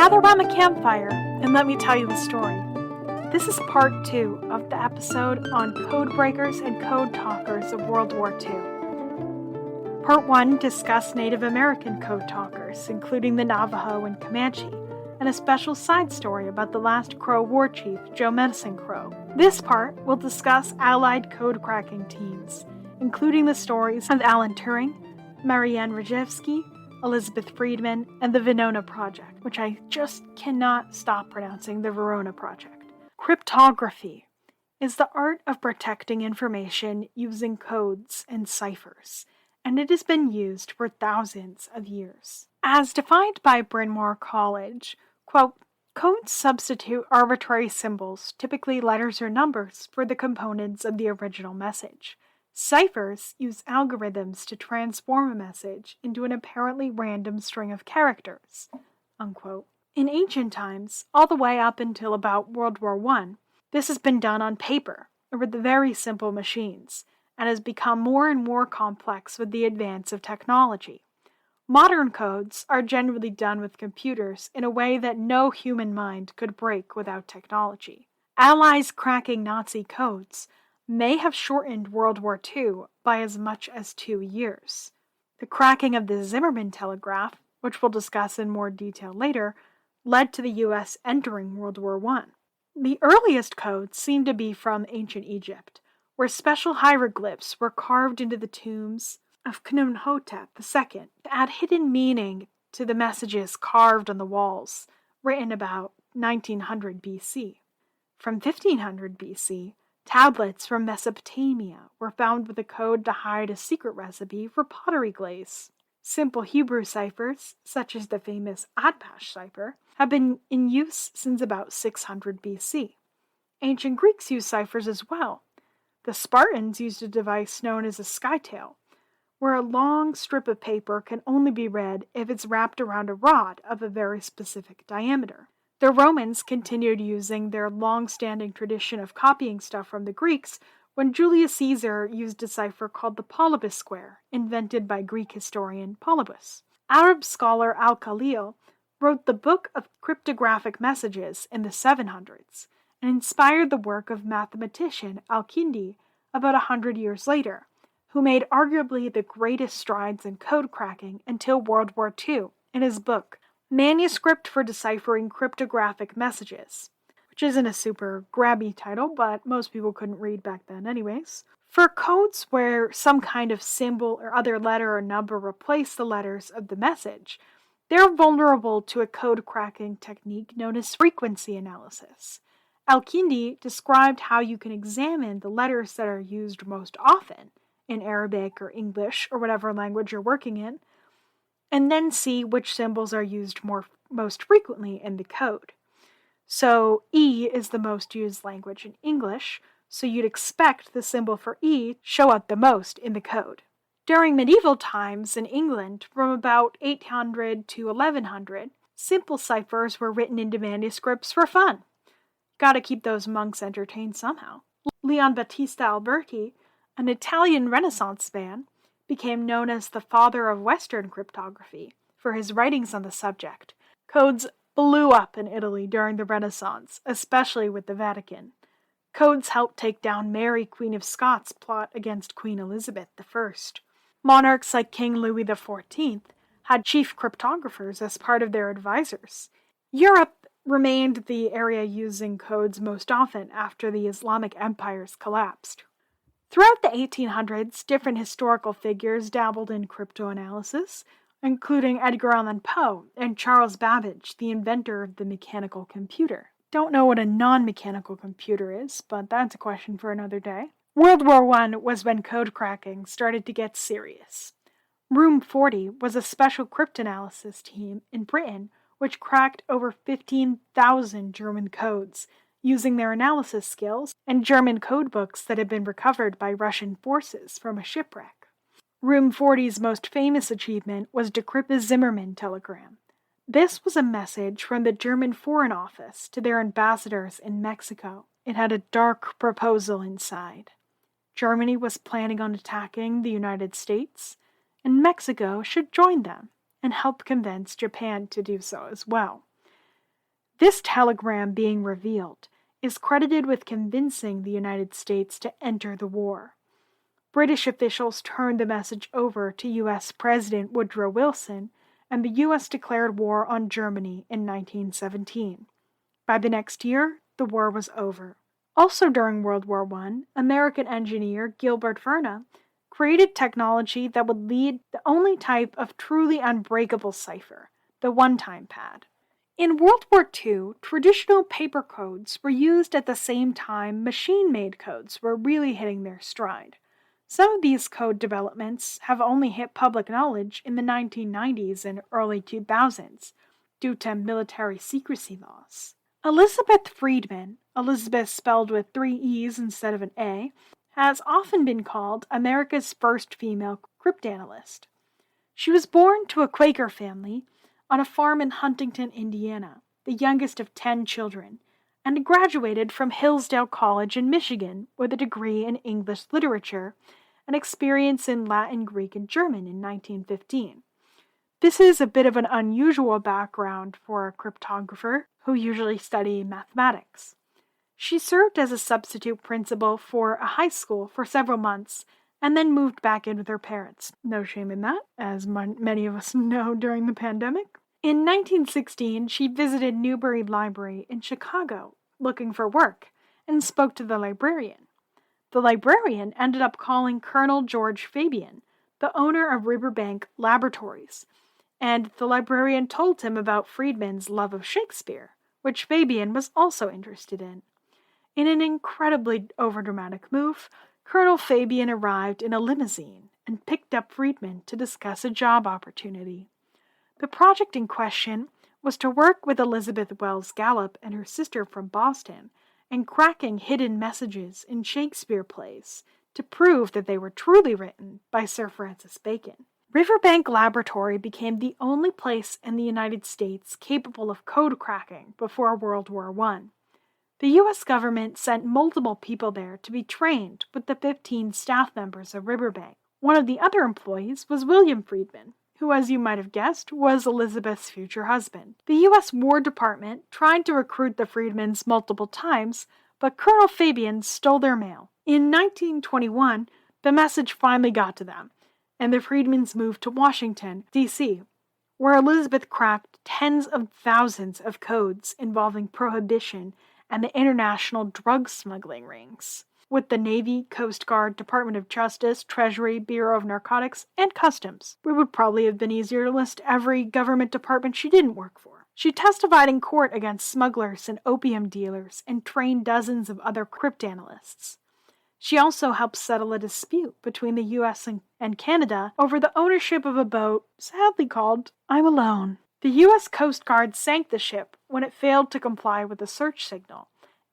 Gather around the campfire and let me tell you a story. This is part 2 of the episode on code breakers and code talkers of World War II. Part 1 discussed Native American code talkers, including the Navajo and Comanche, and a special side story about the last Crow war chief, Joe Medicine Crow. This part will discuss Allied code cracking teams, including the stories of Alan Turing, Marian Rejewski, Elizabeth Friedman, and the Venona project, which I just cannot stop pronouncing the Verona project. Cryptography is the art of protecting information using codes and ciphers, and it has been used for thousands of years. As defined by Bryn Mawr College, quote, codes substitute arbitrary symbols, typically letters or numbers, for the components of the original message. Ciphers use algorithms to transform a message into an apparently random string of characters, unquote. In ancient times, all the way up until about World War I, this has been done on paper, or with very simple machines, and has become more and more complex with the advance of technology. Modern codes are generally done with computers in a way that no human mind could break without technology. Allies cracking Nazi codes may have shortened World War II by as much as 2 years. The cracking of the Zimmerman telegraph, which we'll discuss in more detail later, led to the U.S. entering World War I. The earliest codes seem to be from ancient Egypt, where special hieroglyphs were carved into the tombs of Khnumhotep II to add hidden meaning to the messages carved on the walls, written about 1900 BC. From 1500 BC, tablets from Mesopotamia were found with a code to hide a secret recipe for pottery glaze. Simple Hebrew ciphers, such as the famous Atbash cipher, have been in use since about 600 BC. Ancient Greeks used ciphers as well. The Spartans used a device known as a scytale, where a long strip of paper can only be read if it's wrapped around a rod of a very specific diameter. The Romans continued using their long-standing tradition of copying stuff from the Greeks when Julius Caesar used a cipher called the Polybus square, invented by Greek historian Polybus. Arab scholar Al-Khalil wrote the Book of Cryptographic Messages in the 700s and inspired the work of mathematician Al-Kindi about 100 years later, who made arguably the greatest strides in code cracking until World War II in his book, Manuscript for Deciphering Cryptographic Messages, which isn't a super grabby title, but most people couldn't read back then anyways. For codes where some kind of symbol or other letter or number replace the letters of the message, they're vulnerable to a code cracking technique known as frequency analysis. Al-Kindi described how you can examine the letters that are used most often in Arabic or English or whatever language you're working in, and then see which symbols are used most frequently in the code. So E is the most used language in English, so you'd expect the symbol for E to show up the most in the code. During medieval times in England, from about 800 to 1100, simple ciphers were written into manuscripts for fun. Gotta keep those monks entertained somehow. Leon Battista Alberti, an Italian Renaissance man, became known as the father of Western cryptography for his writings on the subject. Codes blew up in Italy during the Renaissance, especially with the Vatican. Codes helped take down Mary, Queen of Scots' plot against Queen Elizabeth I. Monarchs like King Louis XIV had chief cryptographers as part of their advisors. Europe remained the area using codes most often after the Islamic empires collapsed. Throughout the 1800s, different historical figures dabbled in cryptoanalysis, including Edgar Allan Poe and Charles Babbage, the inventor of the mechanical computer. Don't know what a non-mechanical computer is, but that's a question for another day. World War I was when code cracking started to get serious. Room 40 was a special cryptanalysis team in Britain which cracked over 15,000 German codes, using their analysis skills and German codebooks that had been recovered by Russian forces from a shipwreck. Room 40's most famous achievement was decrypt the Zimmerman telegram. This was a message from the German Foreign Office to their ambassadors in Mexico. It had a dark proposal inside. Germany was planning on attacking the United States, and Mexico should join them and help convince Japan to do so as well. This telegram being revealed is credited with convincing the United States to enter the war. British officials turned the message over to U.S. President Woodrow Wilson, and the U.S. declared war on Germany in 1917. By the next year, the war was over. Also during World War I, American engineer Gilbert Verna created technology that would lead the only type of truly unbreakable cipher, the one-time pad. In World War II, traditional paper codes were used at the same time machine-made codes were really hitting their stride. Some of these code developments have only hit public knowledge in the 1990s and early 2000s due to military secrecy laws. Elizabeth Friedman, Elizabeth spelled with 3 E's instead of an A, has often been called America's first female cryptanalyst. She was born to a Quaker family on a farm in Huntington, Indiana, the youngest of 10 children, and graduated from Hillsdale College in Michigan with a degree in English literature and experience in Latin, Greek, and German in 1915. This is a bit of an unusual background for a cryptographer who usually study mathematics. She served as a substitute principal for a high school for several months and then moved back in with her parents. No shame in that, as many of us know during the pandemic. In 1916, she visited Newberry Library in Chicago looking for work and spoke to the librarian. The librarian ended up calling Colonel George Fabian, the owner of Riverbank Laboratories, and the librarian told him about Friedman's love of Shakespeare, which Fabian was also interested in. In an incredibly overdramatic move, Colonel Fabian arrived in a limousine and picked up Friedman to discuss a job opportunity. The project in question was to work with Elizabeth Wells Gallup and her sister from Boston and cracking hidden messages in Shakespeare plays to prove that they were truly written by Sir Francis Bacon. Riverbank Laboratory became the only place in the United States capable of code cracking before World War I. The U.S. government sent multiple people there to be trained with the 15 staff members of Riverbank. One of the other employees was William Friedman, who, as you might have guessed, was Elizabeth's future husband. The U.S. War Department tried to recruit the Friedmans multiple times, but Colonel Fabian stole their mail. In 1921, the message finally got to them, and the Friedmans moved to Washington, D.C., where Elizabeth cracked tens of thousands of codes involving prohibition and the international drug smuggling rings, with the Navy, Coast Guard, Department of Justice, Treasury, Bureau of Narcotics, and Customs. It would probably have been easier to list every government department she didn't work for. She testified in court against smugglers and opium dealers and trained dozens of other cryptanalysts. She also helped settle a dispute between the U.S. and Canada over the ownership of a boat sadly called I'm Alone. The U.S. Coast Guard sank the ship when it failed to comply with the search signal,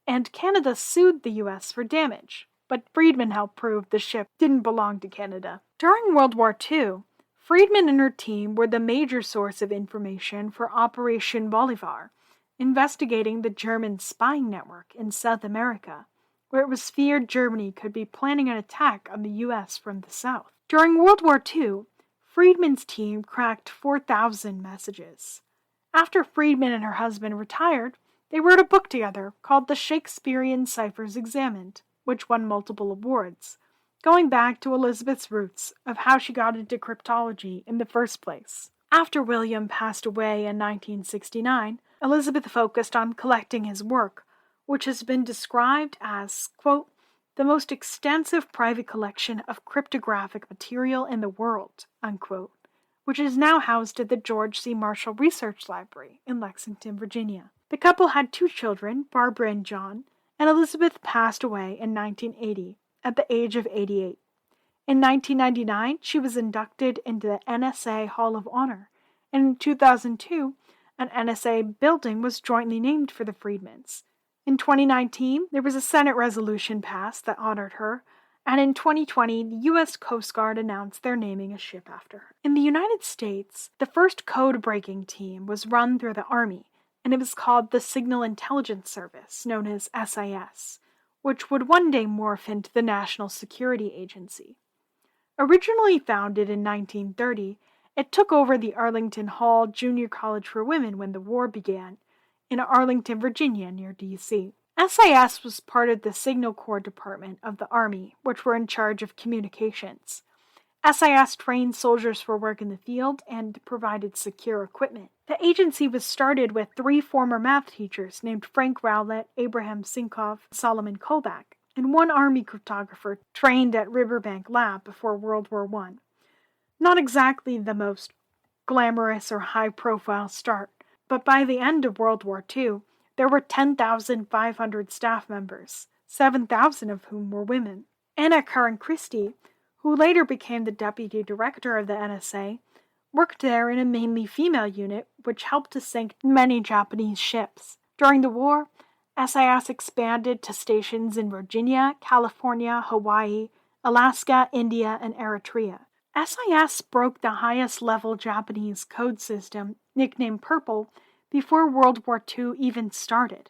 and Canada sued the U.S. for damage, but Friedman helped prove the ship didn't belong to Canada. During World War II, Friedman and her team were the major source of information for Operation Bolivar, investigating the German spying network in South America, where it was feared Germany could be planning an attack on the U.S. from the south. During World War II, Friedman's team cracked 4,000 messages. After Friedman and her husband retired, they wrote a book together called The Shakespearean Ciphers Examined, which won multiple awards, going back to Elizabeth's roots of how she got into cryptology in the first place. After William passed away in 1969, Elizabeth focused on collecting his work, which has been described as, quote, the most extensive private collection of cryptographic material in the world, unquote, which is now housed at the George C. Marshall Research Library in Lexington, Virginia. The couple had 2 children, Barbara and John, and Elizabeth passed away in 1980 at the age of 88. In 1999, she was inducted into the NSA Hall of Honor, and in 2002, an NSA building was jointly named for the Friedmans. In 2019, there was a Senate resolution passed that honored her, and in 2020, the U.S. Coast Guard announced they're naming a ship after her. In the United States, the first code-breaking team was run through the Army, and it was called the Signal Intelligence Service, known as SIS, which would one day morph into the National Security Agency. Originally founded in 1930, it took over the Arlington Hall Junior College for Women when the war began. in Arlington, Virginia, near D.C. SAS was part of the Signal Corps Department of the Army, which were in charge of communications. SAS trained soldiers for work in the field and provided secure equipment. The agency was started with 3 former math teachers named Frank Rowlett, Abraham Sinkoff, and Solomon Kolbach, and 1 Army cryptographer trained at Riverbank Lab before World War I. Not exactly the most glamorous or high-profile start, but by the end of World War II, there were 10,500 staff members, 7,000 of whom were women. Anna Karen Christie, who later became the deputy director of the NSA, worked there in a mainly female unit, which helped to sink many Japanese ships. During the war, SAS expanded to stations in Virginia, California, Hawaii, Alaska, India, and Eritrea. SAS broke the highest-level Japanese code system, nicknamed Purple, before World War II even started.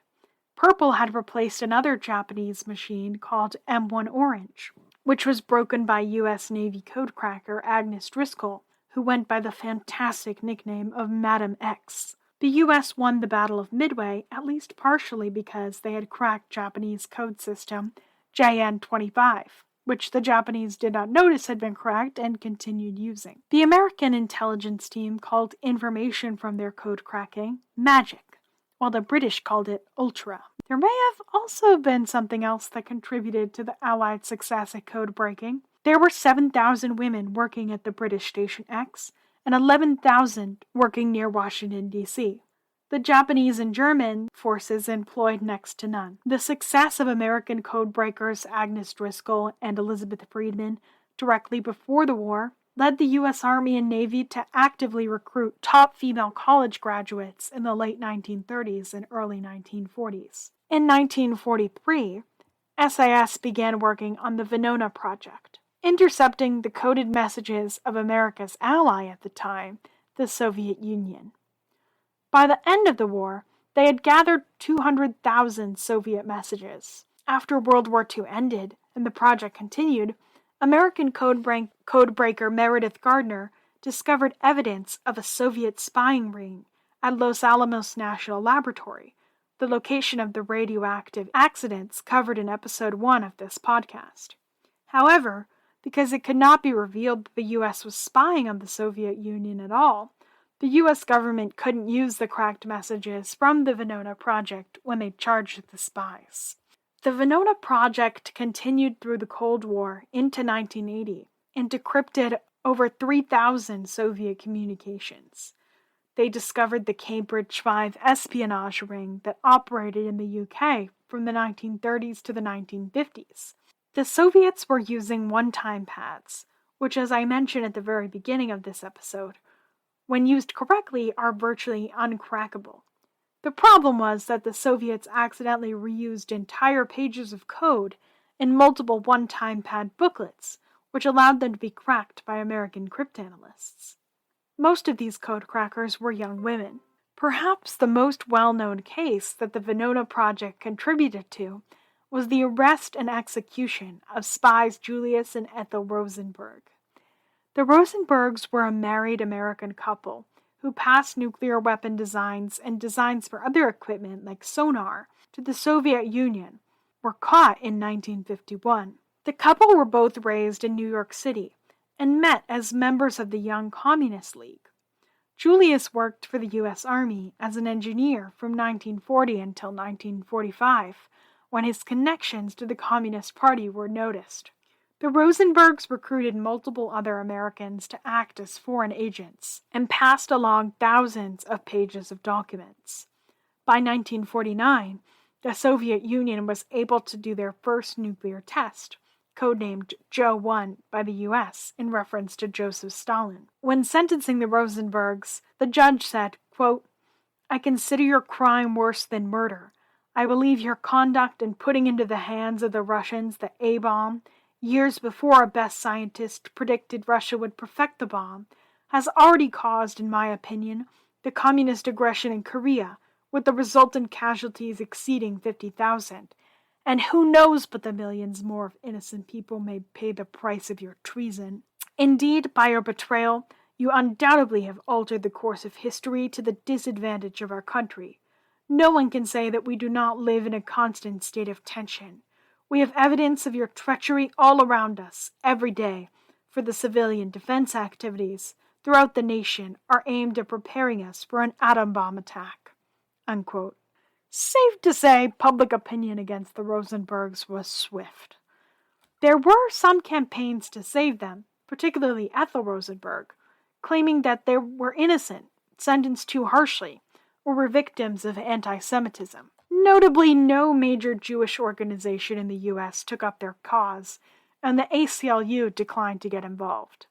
Purple had replaced another Japanese machine called M1 Orange, which was broken by U.S. Navy codecracker Agnes Driscoll, who went by the fantastic nickname of Madam X. The U.S. won the Battle of Midway, at least partially because they had cracked Japanese code system JN-25, which the Japanese did not notice had been cracked and continued using. The American intelligence team called information from their code cracking magic, while the British called it ultra. There may have also been something else that contributed to the Allied success at code breaking. There were 7,000 women working at the British Station X and 11,000 working near Washington, D.C. The Japanese and German forces employed next to none. The success of American code breakers Agnes Driscoll and Elizabeth Friedman directly before the war led the U.S. Army and Navy to actively recruit top female college graduates in the late 1930s and early 1940s. In 1943, SAS began working on the Venona project, intercepting the coded messages of America's ally at the time, the Soviet Union. By the end of the war, they had gathered 200,000 Soviet messages. After World War II ended and the project continued, American codebreaker Meredith Gardner discovered evidence of a Soviet spying ring at Los Alamos National Laboratory, the location of the radioactive accidents covered in episode 1 of this podcast. However, because it could not be revealed that the U.S. was spying on the Soviet Union at all, the U.S. government couldn't use the cracked messages from the Venona project when they charged the spies. The Venona project continued through the Cold War into 1980 and decrypted over 3,000 Soviet communications. They discovered the Cambridge 5 espionage ring that operated in the UK from the 1930s to the 1950s. The Soviets were using one-time pads, which, as I mentioned at the very beginning of this episode, when used correctly are virtually uncrackable. The problem was that the Soviets accidentally reused entire pages of code in multiple one-time pad booklets, which allowed them to be cracked by American cryptanalysts. Most of these code crackers were young women. Perhaps the most well-known case that the Venona project contributed to was the arrest and execution of spies Julius and Ethel Rosenberg. The Rosenbergs were a married American couple who passed nuclear weapon designs and designs for other equipment like sonar to the Soviet Union, were caught in 1951. The couple were both raised in New York City and met as members of the Young Communist League. Julius worked for the U.S. Army as an engineer from 1940 until 1945, when his connections to the Communist Party were noticed. The Rosenbergs recruited multiple other Americans to act as foreign agents and passed along thousands of pages of documents. By 1949, the Soviet Union was able to do their first nuclear test, codenamed Joe 1 by the U.S. in reference to Joseph Stalin. When sentencing the Rosenbergs, the judge said, quote, "I consider your crime worse than murder. I believe your conduct in putting into the hands of the Russians the A-bomb, years before a best scientist predicted Russia would perfect the bomb, has already caused, in my opinion, the communist aggression in Korea, with the resultant casualties exceeding 50,000. And who knows but the millions more of innocent people may pay the price of your treason. Indeed, by your betrayal, you undoubtedly have altered the course of history to the disadvantage of our country. No one can say that we do not live in a constant state of tension. We have evidence of your treachery all around us, every day, for the civilian defense activities throughout the nation are aimed at preparing us for an atom bomb attack." Unquote. Safe to say, public opinion against the Rosenbergs was swift. There were some campaigns to save them, particularly Ethel Rosenberg, claiming that they were innocent, sentenced too harshly, or were victims of antisemitism. Notably, no major Jewish organization in the U.S. took up their cause, and the ACLU declined to get involved.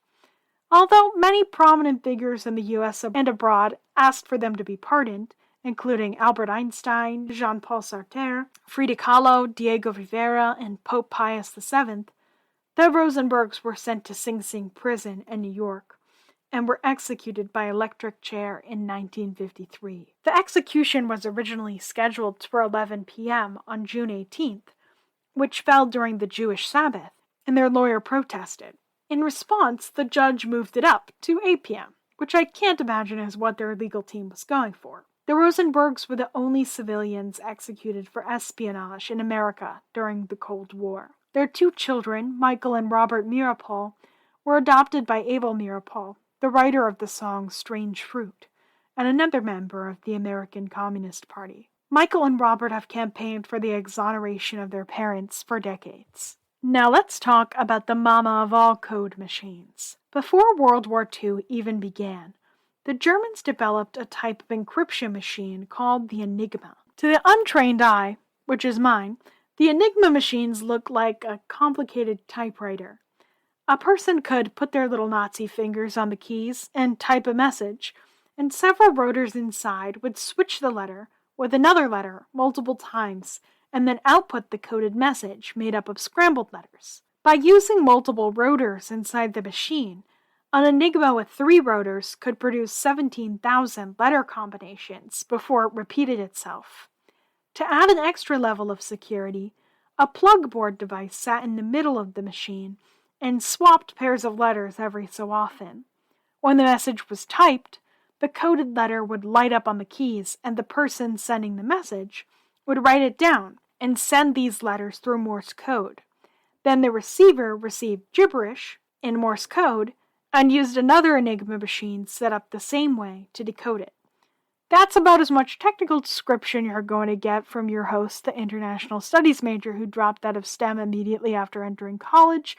Although many prominent figures in the U.S. and abroad asked for them to be pardoned, including Albert Einstein, Jean-Paul Sartre, Frida Kahlo, Diego Rivera, and Pope Pius VII, the Rosenbergs were sent to Sing Sing prison in New York and were executed by electric chair in 1953. The execution was originally scheduled for 11 p.m. on June 18th, which fell during the Jewish Sabbath, and their lawyer protested. In response, the judge moved it up to 8 p.m., which I can't imagine is what their legal team was going for. The Rosenbergs were the only civilians executed for espionage in America during the Cold War. Their two children, Michael and Robert Meeropol, were adopted by Abel Meeropol, the writer of the song Strange Fruit, and another member of the American Communist Party. Michael and Robert have campaigned for the exoneration of their parents for decades. Now let's talk about the mama of all code machines. Before World War II even began, the Germans developed a type of encryption machine called the Enigma. To the untrained eye, which is mine, the Enigma machines look like a complicated typewriter. A person could put their little Nazi fingers on the keys and type a message, and several rotors inside would switch the letter with another letter multiple times and then output the coded message made up of scrambled letters. By using multiple rotors inside the machine, an Enigma with 3 rotors could produce 17,000 letter combinations before it repeated itself. To add an extra level of security, a plugboard device sat in the middle of the machine and swapped pairs of letters every so often. When the message was typed, the coded letter would light up on the keys, and the person sending the message would write it down and send these letters through Morse code. Then the receiver received gibberish in Morse code and used another Enigma machine set up the same way to decode it. That's about as much technical description you're going to get from your host, the international studies major who dropped out of STEM immediately after entering college,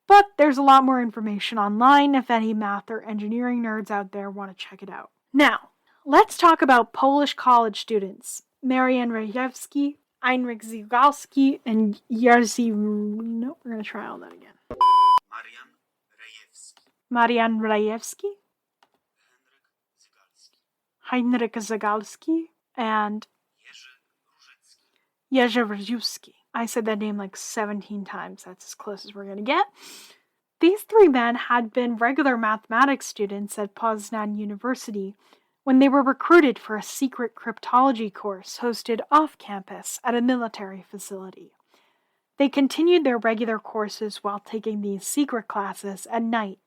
but there's a lot more information online if any math or engineering nerds out there want to check it out. Now, let's talk about Polish college students, Marian Rejewski, Heinrich Zygalski, and Jerzy... No, we're going to try all that again. Marian Rejewski, Heinrich Zygalski, and Jerzy Rejewski. I said that name like 17 times. That's as close as we're going to get. These 3 men had been regular mathematics students at Poznan University when they were recruited for a secret cryptology course hosted off-campus at a military facility. They continued their regular courses while taking these secret classes at night,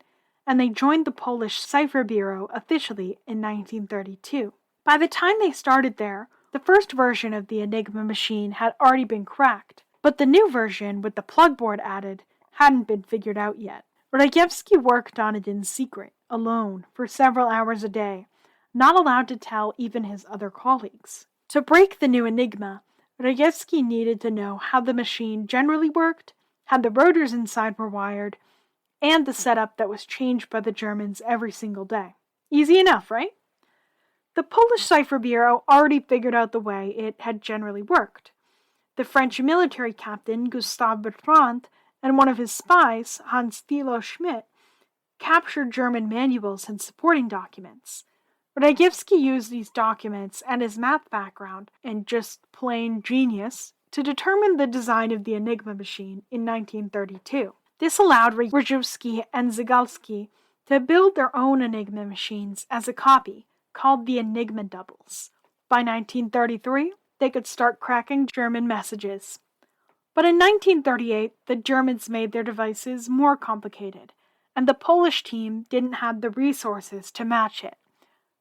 and they joined the Polish Cipher Bureau officially in 1932. By the time they started there, the first version of the Enigma machine had already been cracked, but the new version, with the plugboard added, hadn't been figured out yet. Rejewski worked on it in secret, alone, for several hours a day, not allowed to tell even his other colleagues. To break the new Enigma, Rejewski needed to know how the machine generally worked, how the rotors inside were wired, and the setup that was changed by the Germans every single day. Easy enough, right? The Polish Cipher Bureau already figured out the way it had generally worked. The French military captain Gustave Bertrand and one of his spies, Hans Thilo Schmidt, captured German manuals and supporting documents. Rejewski used these documents and his math background, and just plain genius, to determine the design of the Enigma machine in 1932. This allowed Rejewski and Zygalski to build their own Enigma machines as a copy, called the Enigma doubles. By 1933, they could start cracking German messages. But in 1938, the Germans made their devices more complicated, and the Polish team didn't have the resources to match it.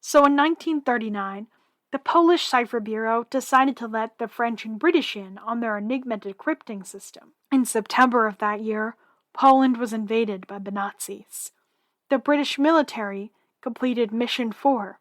So in 1939, the Polish Cipher Bureau decided to let the French and British in on their Enigma decrypting system. In September of that year, Poland was invaded by the Nazis. The British military completed Mission 4,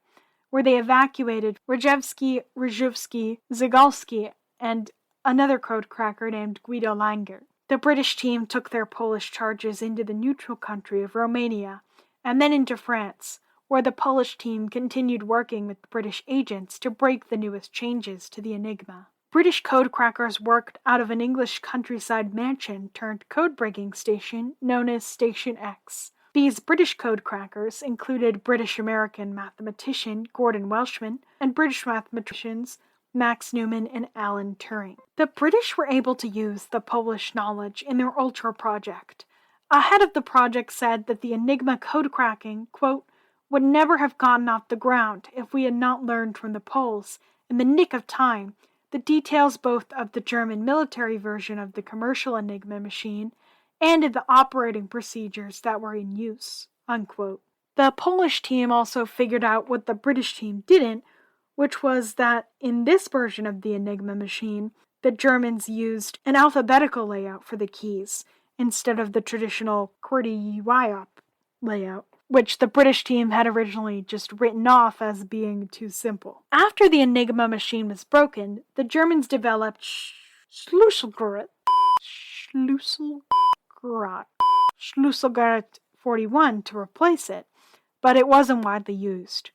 where they evacuated Rejewski, Zygalski, and another codecracker named Guido Langer. The British team took their Polish charges into the neutral country of Romania, and then into France, where the Polish team continued working with British agents to break the newest changes to the Enigma. British codecrackers worked out of an English countryside mansion turned code-breaking station known as Station X. These British codecrackers included British-American mathematician Gordon Welshman and British mathematicians Max Newman and Alan Turing. The British were able to use the Polish knowledge in their Ultra project. A head of the project said that the Enigma codecracking, quote, would never have gotten off the ground if we had not learned from the Poles, in the nick of time, the details both of the German military version of the commercial Enigma machine and of the operating procedures that were in use, unquote. The Polish team also figured out what the British team didn't, which was that in this version of the Enigma machine, the Germans used an alphabetical layout for the keys instead of the traditional QWERTY layout, which the British team had originally just written off as being too simple. After the Enigma machine was broken, the Germans developed Schlüsselgerät 41 to replace it, but it wasn't widely used.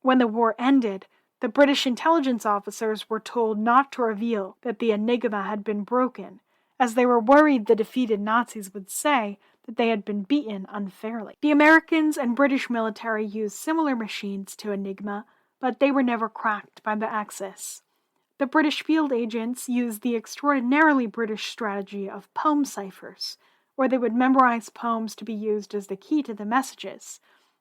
When the war ended, the British intelligence officers were told not to reveal that the Enigma had been broken, as they were worried the defeated Nazis would say that they had been beaten unfairly. The Americans and British military used similar machines to Enigma, but they were never cracked by the Axis. The British field agents used the extraordinarily British strategy of poem ciphers, where they would memorize poems to be used as the key to the messages,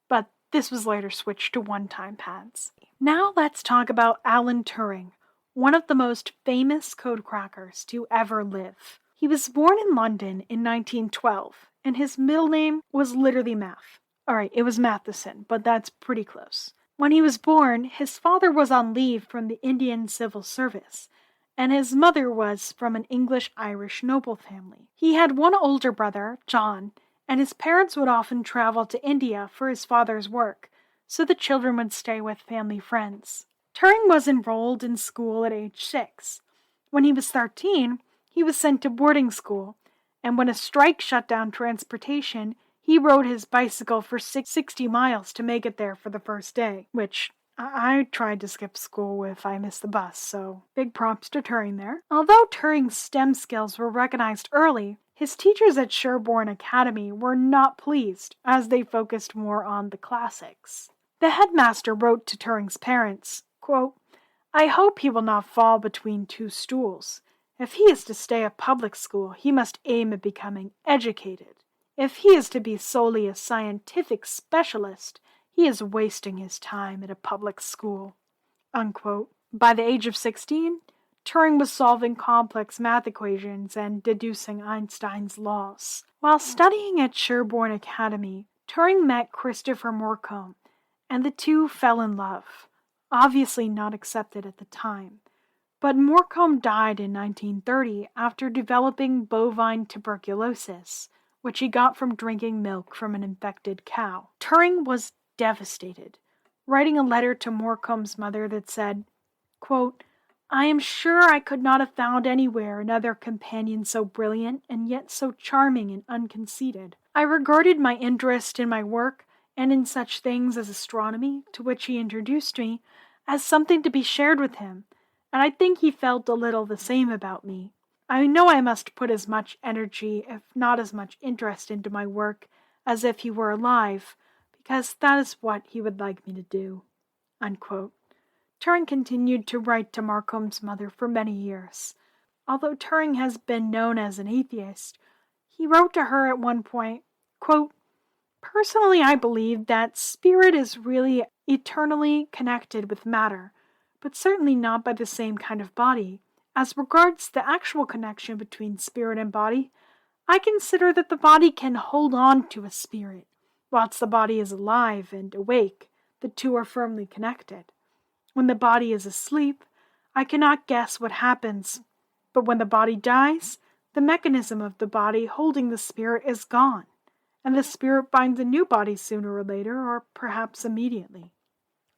but this was later switched to one-time pads. Now let's talk about Alan Turing, one of the most famous codecrackers to ever live. He was born in London in 1912, and his middle name was literally Math. Alright, it was Matheson, but that's pretty close. When he was born, his father was on leave from the Indian Civil Service, and his mother was from an English-Irish noble family. He had one older brother, John, and his parents would often travel to India for his father's work, so the children would stay with family friends. Turing was enrolled in school at age 6. When he was 13, he was sent to boarding school, and when a strike shut down transportation, he rode his bicycle for 60 miles to make it there for the first day, which I tried to skip school if I missed the bus, so big props to Turing there. Although Turing's STEM skills were recognized early, his teachers at Sherborne Academy were not pleased, as they focused more on the classics. The headmaster wrote to Turing's parents, quote, I hope he will not fall between two stools. If he is to stay at public school, he must aim at becoming educated. If he is to be solely a scientific specialist, he is wasting his time at a public school. Unquote. By the age of 16, Turing was solving complex math equations and deducing Einstein's laws. While studying at Sherborne Academy, Turing met Christopher Morcombe, and the two fell in love, obviously not accepted at the time. But Morcombe died in 1930 after developing bovine tuberculosis, which he got from drinking milk from an infected cow. Turing was devastated, writing a letter to Morcombe's mother that said, quote, I am sure I could not have found anywhere another companion so brilliant and yet so charming and unconceited. I regarded my interest in my work and in such things as astronomy, to which he introduced me, as something to be shared with him, and I think he felt a little the same about me. I know I must put as much energy, if not as much interest, into my work as if he were alive, because that is what he would like me to do. Unquote. Turing continued to write to Morcombe's mother for many years. Although Turing has been known as an atheist, he wrote to her at one point, quote, Personally, I believe that spirit is really eternally connected with matter, but certainly not by the same kind of body. As regards the actual connection between spirit and body, I consider that the body can hold on to a spirit. Whilst the body is alive and awake, the two are firmly connected. When the body is asleep, I cannot guess what happens, but when the body dies, the mechanism of the body holding the spirit is gone, and the spirit binds a new body sooner or later, or perhaps immediately."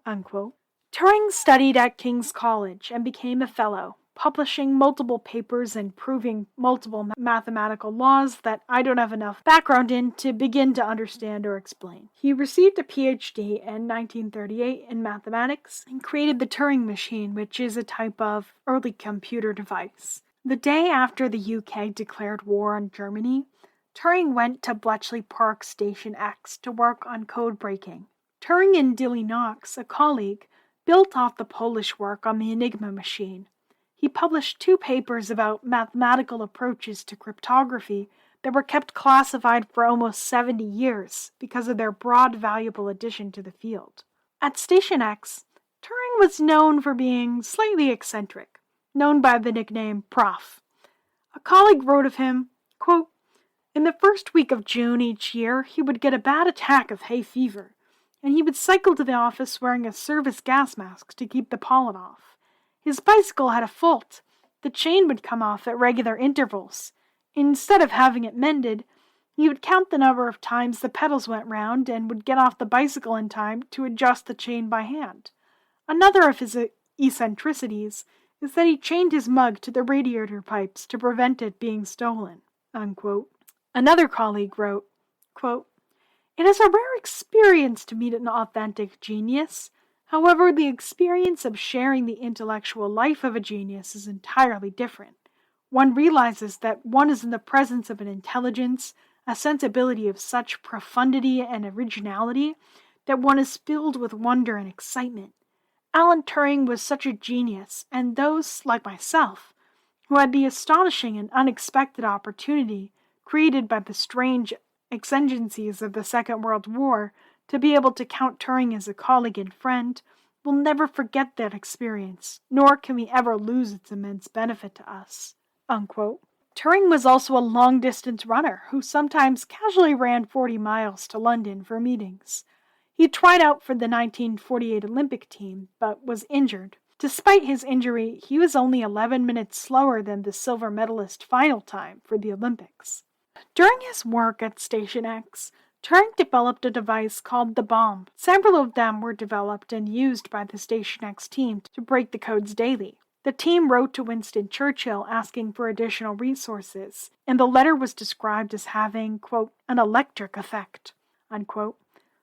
Unquote. Turing studied at King's College and became a fellow, publishing multiple papers and proving multiple mathematical laws that I don't have enough background in to begin to understand or explain. He received a PhD in 1938 in mathematics and created the Turing machine, which is a type of early computer device. The day after the UK declared war on Germany, Turing went to Bletchley Park Station X to work on code breaking. Turing and Dilly Knox, a colleague, built off the Polish work on the Enigma machine. He published 2 papers about mathematical approaches to cryptography that were kept classified for almost 70 years because of their broad, valuable addition to the field. At Station X, Turing was known for being slightly eccentric, known by the nickname Prof. A colleague wrote of him, quote, "In the first week of June each year, he would get a bad attack of hay fever, and he would cycle to the office wearing a service gas mask to keep the pollen off. His bicycle had a fault. The chain would come off at regular intervals. Instead of having it mended, he would count the number of times the pedals went round and would get off the bicycle in time to adjust the chain by hand. Another of his eccentricities is that he chained his mug to the radiator pipes to prevent it being stolen." Unquote. Another colleague wrote, quote, "It is a rare experience to meet an authentic genius. However, the experience of sharing the intellectual life of a genius is entirely different. One realizes that one is in the presence of an intelligence, a sensibility of such profundity and originality that one is filled with wonder and excitement. Alan Turing was such a genius, and those, like myself, who had the astonishing and unexpected opportunity created by the strange exigencies of the Second World War to be able to count Turing as a colleague and friend, will never forget that experience, nor can we ever lose its immense benefit to us." Unquote. Turing was also a long-distance runner who sometimes casually ran 40 miles to London for meetings. He tried out for the 1948 Olympic team, but was injured. Despite his injury, he was only 11 minutes slower than the silver medalist final time for the Olympics. During his work at Station X, Turing developed a device called the bomb. Several of them were developed and used by the Station X team to break the codes daily. The team wrote to Winston Churchill asking for additional resources, and the letter was described as having, quote, "an electric effect," unquote.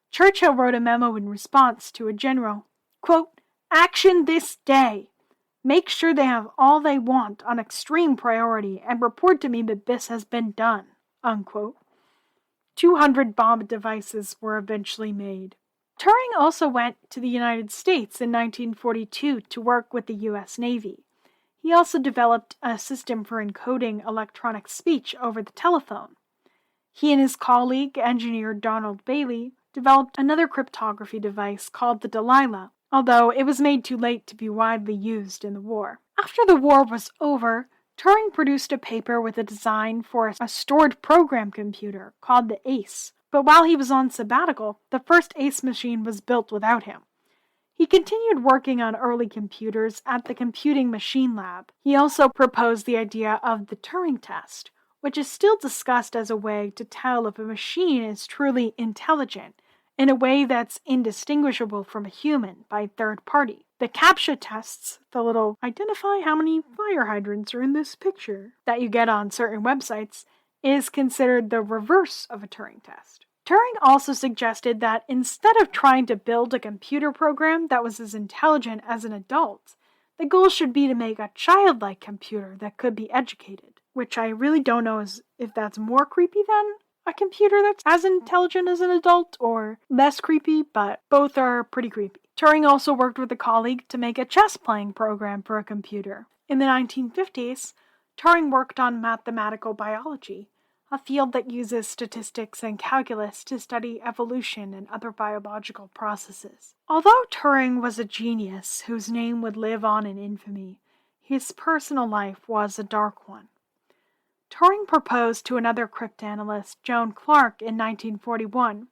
Churchill wrote a memo in response to a general, quote, "Action this day. Make sure they have all they want on extreme priority and report to me that this has been done," unquote. 200 bomb devices were eventually made. Turing also went to the United States in 1942 to work with the U.S. Navy. He also developed a system for encoding electronic speech over the telephone. He and his colleague, engineer Donald Bailey, developed another cryptography device called the Delilah, although it was made too late to be widely used in the war. After the war was over, Turing produced a paper with a design for a stored program computer called the ACE, but while he was on sabbatical, the first ACE machine was built without him. He continued working on early computers at the Computing Machine Lab. He also proposed the idea of the Turing test, which is still discussed as a way to tell if a machine is truly intelligent in a way that's indistinguishable from a human by a third party. The CAPTCHA tests, the little identify how many fire hydrants are in this picture that you get on certain websites, is considered the reverse of a Turing test. Turing also suggested that instead of trying to build a computer program that was as intelligent as an adult, the goal should be to make a childlike computer that could be educated, which I really don't know if that's more creepy than a computer that's as intelligent as an adult or less creepy, but both are pretty creepy. Turing also worked with a colleague to make a chess-playing program for a computer. In the 1950s, Turing worked on mathematical biology, a field that uses statistics and calculus to study evolution and other biological processes. Although Turing was a genius whose name would live on in infamy, his personal life was a dark one. Turing proposed to another cryptanalyst, Joan Clark, in 1941,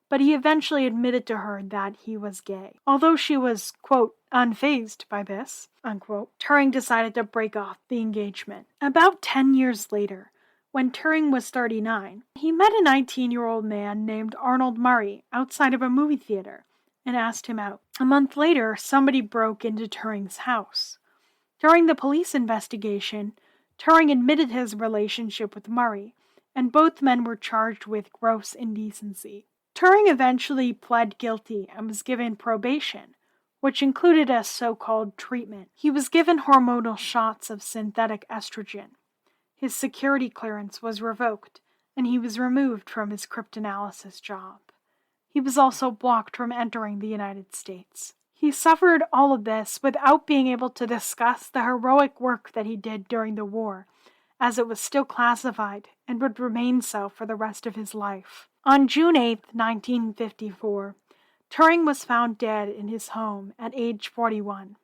but he eventually admitted to her that he was gay. Although she was, quote, unfazed by this, unquote, Turing decided to break off the engagement. About 10 years later, when Turing was 39, he met a 19-year-old man named Arnold Murray outside of a movie theater and asked him out. A month later, somebody broke into Turing's house. During the police investigation, Turing admitted his relationship with Murray, and both men were charged with gross indecency. Turing eventually pled guilty and was given probation, which included a so-called treatment. He was given hormonal shots of synthetic estrogen. His security clearance was revoked, and he was removed from his cryptanalysis job. He was also blocked from entering the United States. He suffered all of this without being able to discuss the heroic work that he did during the war, as it was still classified and would remain so for the rest of his life. On June 8, 1954, Turing was found dead in his home at age 41.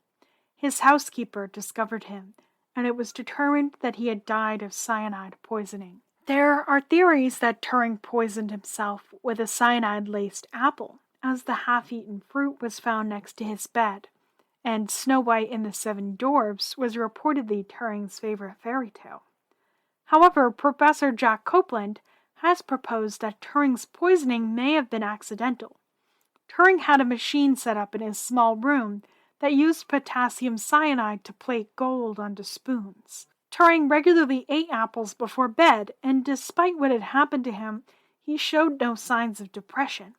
His housekeeper discovered him, and it was determined that he had died of cyanide poisoning. There are theories that Turing poisoned himself with a cyanide-laced apple, as the half-eaten fruit was found next to his bed, and Snow White and the Seven Dwarfs was reportedly Turing's favorite fairy tale. However, Professor Jack Copeland has proposed that Turing's poisoning may have been accidental. Turing had a machine set up in his small room that used potassium cyanide to plate gold onto spoons. Turing regularly ate apples before bed, and despite what had happened to him, he showed no signs of depression.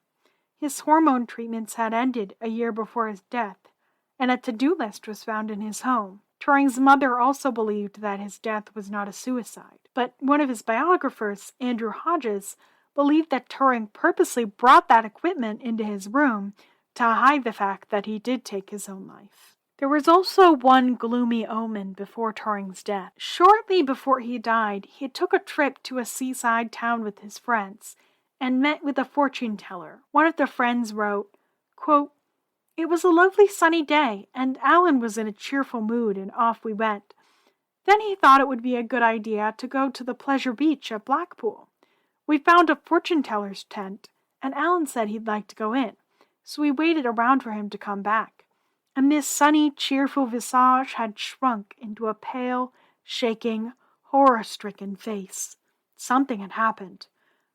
His hormone treatments had ended a year before his death, and a to-do list was found in his home. Turing's mother also believed that his death was not a suicide, but one of his biographers, Andrew Hodges, believed that Turing purposely brought that equipment into his room to hide the fact that he did take his own life. There was also one gloomy omen before Turing's death. Shortly before he died, he took a trip to a seaside town with his friends and met with a fortune teller. One of the friends wrote, quote, "It was a lovely sunny day, and Alan was in a cheerful mood, and off we went. Then he thought it would be a good idea to go to the pleasure beach at Blackpool. We found a fortune teller's tent, and Alan said he'd like to go in, so we waited around for him to come back. And this sunny, cheerful visage had shrunk into a pale, shaking, horror-stricken face. Something had happened.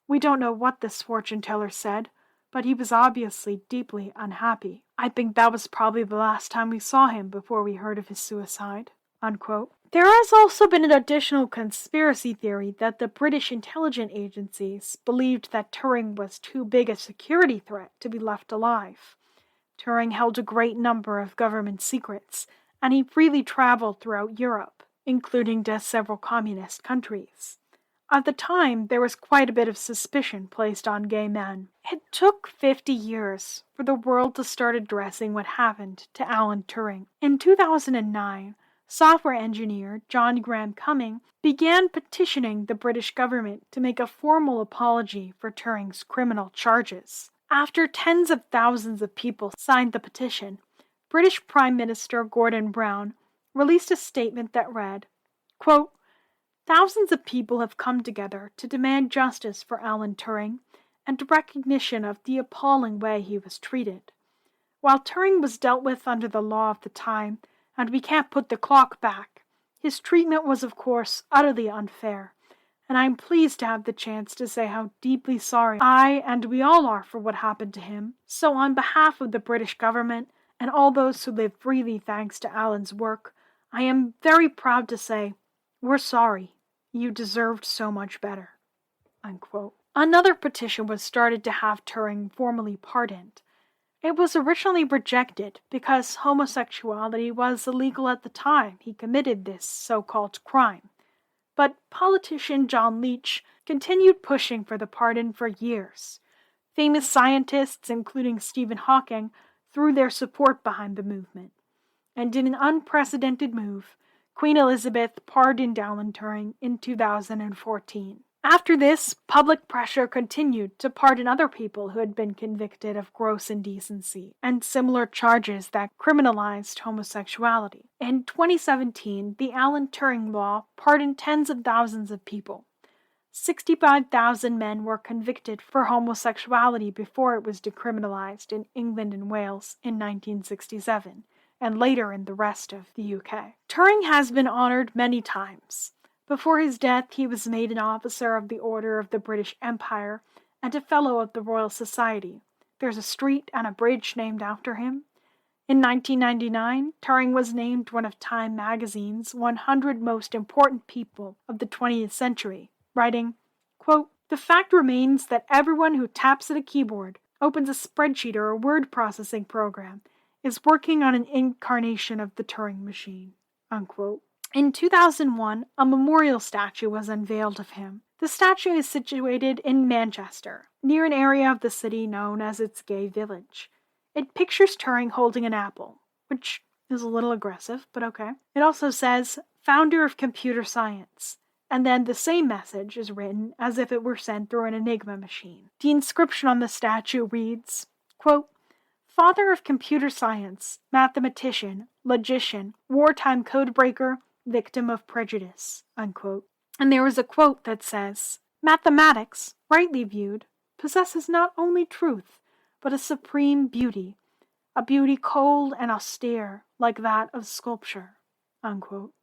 We don't know what this fortune teller said, but he was obviously deeply unhappy. I think that was probably the last time we saw him before we heard of his suicide." Unquote. There has also been an additional conspiracy theory that the British intelligence agencies believed that Turing was too big a security threat to be left alive. Turing held a great number of government secrets, and he freely traveled throughout Europe, including to several communist countries. At the time, there was quite a bit of suspicion placed on gay men. It took 50 years for the world to start addressing what happened to Alan Turing. In 2009, software engineer John Graham Cumming began petitioning the British government to make a formal apology for Turing's criminal charges. After tens of thousands of people signed the petition, British Prime Minister Gordon Brown released a statement that read, quote, "Thousands of people have come together to demand justice for Alan Turing and recognition of the appalling way he was treated. While Turing was dealt with under the law of the time, and we can't put the clock back, his treatment was of course utterly unfair, and I am pleased to have the chance to say how deeply sorry I and we all are for what happened to him. So on behalf of the British government and all those who live freely thanks to Alan's work, I am very proud to say, we're sorry. You deserved so much better." Unquote. Another petition was started to have Turing formally pardoned. It was originally rejected because homosexuality was illegal at the time he committed this so-called crime. But politician John Leach continued pushing for the pardon for years. Famous scientists, including Stephen Hawking, threw their support behind the movement. And in an unprecedented move, Queen Elizabeth pardoned Alan Turing in 2014. After this, public pressure continued to pardon other people who had been convicted of gross indecency and similar charges that criminalized homosexuality. In 2017, the Alan Turing Law pardoned tens of thousands of people. 65,000 men were convicted for homosexuality before it was decriminalized in England and Wales in 1967, and later in the rest of the UK. Turing has been honored many times. Before his death, he was made an officer of the Order of the British Empire and a Fellow of the Royal Society. There's a street and a bridge named after him. In 1999, Turing was named one of Time magazine's 100 most important people of the 20th century, writing, quote, "The fact remains that everyone who taps at a keyboard, opens a spreadsheet or a word processing program, is working on an incarnation of the Turing machine," unquote. In 2001, a memorial statue was unveiled of him. The statue is situated in Manchester, near an area of the city known as its gay village. It pictures Turing holding an apple, which is a little aggressive, but okay. It also says, "Founder of computer science," and then the same message is written as if it were sent through an Enigma machine. The inscription on the statue reads, quote, "Father of computer science, mathematician, logician, wartime codebreaker, victim of prejudice," unquote. And there is a quote that says, "Mathematics, rightly viewed, possesses not only truth, but a supreme beauty, a beauty cold and austere, like that of sculpture," unquote.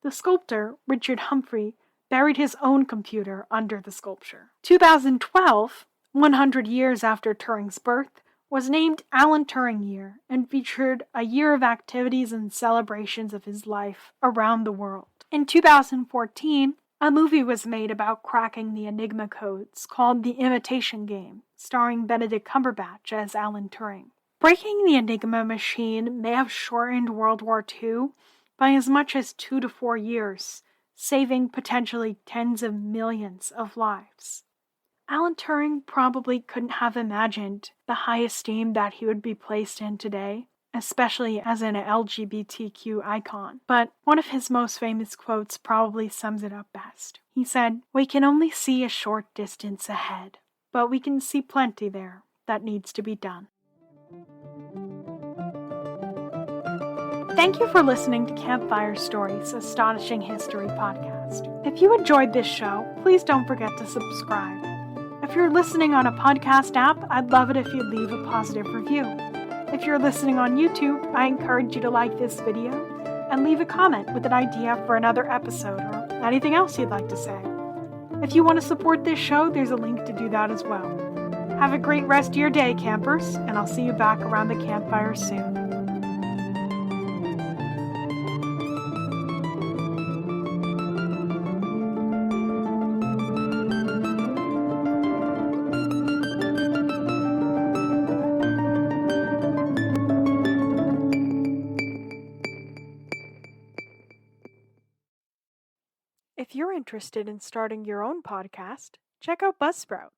The sculptor, Richard Humphrey, buried his own computer under the sculpture. 2012, 100 years after Turing's birth, was named Alan Turing Year and featured a year of activities and celebrations of his life around the world. In 2014, a movie was made about cracking the Enigma codes called The Imitation Game, starring Benedict Cumberbatch as Alan Turing. Breaking the Enigma machine may have shortened World War II by as much as 2 to 4 years, saving potentially tens of millions of lives. Alan Turing probably couldn't have imagined the high esteem that he would be placed in today, especially as an LGBTQ icon. But one of his most famous quotes probably sums it up best. He said, "We can only see a short distance ahead, but we can see plenty there that needs to be done." Thank you for listening to Campfire Stories, Astonishing History podcast. If you enjoyed this show, please don't forget to subscribe. If you're listening on a podcast app, I'd love it if you'd leave a positive review. If you're listening on YouTube, I encourage you to like this video and leave a comment with an idea for another episode or anything else you'd like to say. If you want to support this show, there's a link to do that as well. Have a great rest of your day, campers, and I'll see you back around the campfire soon. If you're interested in starting your own podcast, check out Buzzsprout.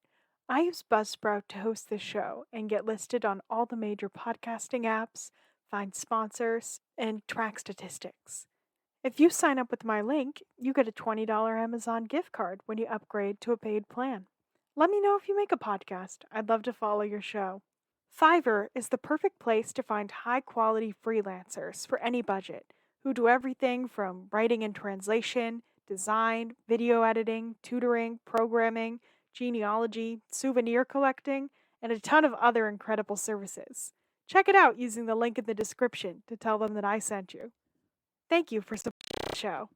I use Buzzsprout to host this show and get listed on all the major podcasting apps, find sponsors, and track statistics. If you sign up with my link, you get a $20 Amazon gift card when you upgrade to a paid plan. Let me know if you make a podcast. I'd love to follow your show. Fiverr is the perfect place to find high-quality freelancers for any budget who do everything from writing and translation, design, video editing, tutoring, programming, genealogy, souvenir collecting, and a ton of other incredible services. Check it out using the link in the description to tell them that I sent you. Thank you for supporting the show.